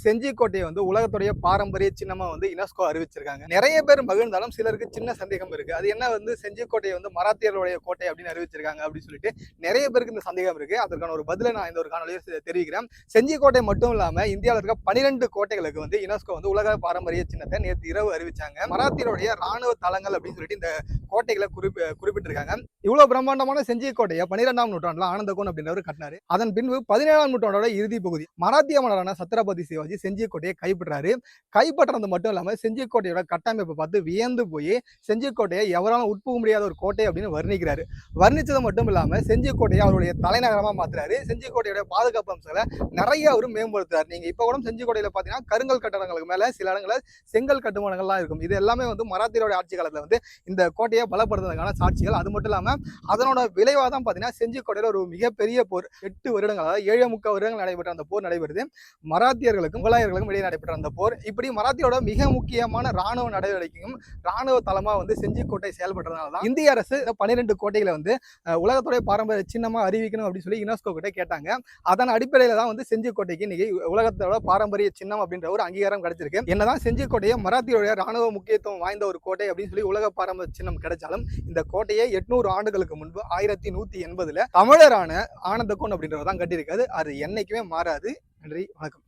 செஞ்சி கோட்டையை வந்து உலகத்துடைய பாரம்பரிய சின்னமா வந்து யுனெஸ்கோ அறிவிச்சிருக்காங்க. நிறைய பேர் மகிழ்ந்தாலும் சிலருக்கு சின்ன சந்தேகம் இருக்கு. அது என்ன வந்து செஞ்சி கோட்டையை வந்து மராத்தியர்களுடைய கோட்டை அப்படின்னு அறிவிச்சிருக்காங்க அப்படின்னு சொல்லிட்டு நிறைய பேருக்கு இந்த சந்தேகம் இருக்கு. அதற்கான ஒரு பதிலை நான் இந்த ஒரு காணொலியில் தெரிவிக்கிறேன். செஞ்சி கோட்டை மட்டும் இல்லாம இந்தியாவில் இருக்க 12 கோட்டைகளுக்கு வந்து யுனெஸ்கோ வந்து உலக பாரம்பரிய சின்னத்தை நேற்று இரவு அறிவிச்சாங்க. மராத்தியருடைய ராணுவ தளங்கள் அப்படின்னு சொல்லிட்டு இந்த கோட்டைகளை குறிப்பிட்டிருக்காங்க. இவ்வளவு பிரம்மாண்டமான செஞ்சி கோட்டையை 12ஆம் நூற்றாண்டுல ஆனந்தகோன் அப்படின்றவர் கட்டினாரு. அதன் பின்பு 17ஆம் நூற்றாண்டோட இறுதி பகுதி மராத்திய மன்னரான சத்ரபதி சிவாஜி செஞ்சி கோட்டையை கைப்பற்றாரு. கைப்பற்றது மட்டும் இல்லாம செஞ்சி கோட்டையோட கட்டமைப்பை பார்த்து வியந்து போய் செஞ்சி கோட்டையை எவராலும் உட்புக முடியாத ஒரு கோட்டை அப்படின்னு வர்ணிக்கிறாரு. வர்ணிச்சது மட்டும் இல்லாம செஞ்சி கோட்டையை அவருடைய தலைநகரமா மாத்துறாரு. செஞ்சி கோட்டையோட பாதுகாப்பு அம்சங்களை நிறைய அவரு மேம்படுத்துறாரு. நீங்க இப்ப கூட செஞ்சி கோட்டையில பாத்தீங்கன்னா கருங்கல் கட்டடங்களுக்கு மேல சில இடங்களில் செங்கல் கட்டுமானங்கள்லாம் இருக்கும். இது எல்லாமே வந்து மராத்தியருடைய ஆட்சி காலத்துல வந்து இந்த கோட்டையை பலப்படுத்துறதுக்கான சாட்சிகள். அது மட்டும் இல்லாம அதனோட விளைவாக தான் பாத்தீங்கன்னா செஞ்சி கோட்டையில ஒரு மிகப்பெரிய போர் 8 வருடங்கள், அதாவது 7.25 வருடங்கள் நடைபெற்ற அந்த போர் நடைபெறுது. மராத்தியர்களுக்கும் முகலாயர்களுக்கும் இடையே நடைபெற்ற அந்த போர் இப்படி மராத்தியோட மிக முக்கியமான ராணுவ நடவடிக்கையும் ராணுவ தளமா வந்து செஞ்சி கோட்டை செயல்படுறதுனால தான் இந்திய அரசு 12 கோட்டைகளை வந்து உலகத்துடைய பாரம்பரிய சின்னமா அறிவிக்கணும் அப்படின்னு சொல்லி யுனெஸ்கோ கிட்ட கேட்டாங்க. அதன் அடிப்படையில தான் வந்து செஞ்சி கோட்டைக்கு இன்னைக்கு உலகத்தோட பாரம்பரிய சின்னம் அப்படின்ற ஒரு அங்கீகாரம் கிடைச்சிருக்கு. என்னதான் செஞ்சி கோட்டையை மராத்தியோட ராணுவ முக்கியத்துவம் வாய்ந்த ஒரு கோட்டை அப்படின்னு சொல்லி உலக பாரம்பரிய சின்னம் கிடைச்சாலும் இந்த கோட்டையை 800 ஆண்டுகளுக்கு முன்பு 1180 தமிழரான ஆனந்தகோன் அப்படின்றவர் தான் கட்டியிருக்காரு. அது என்னைக்குமே மாறாது. நன்றி, வணக்கம்.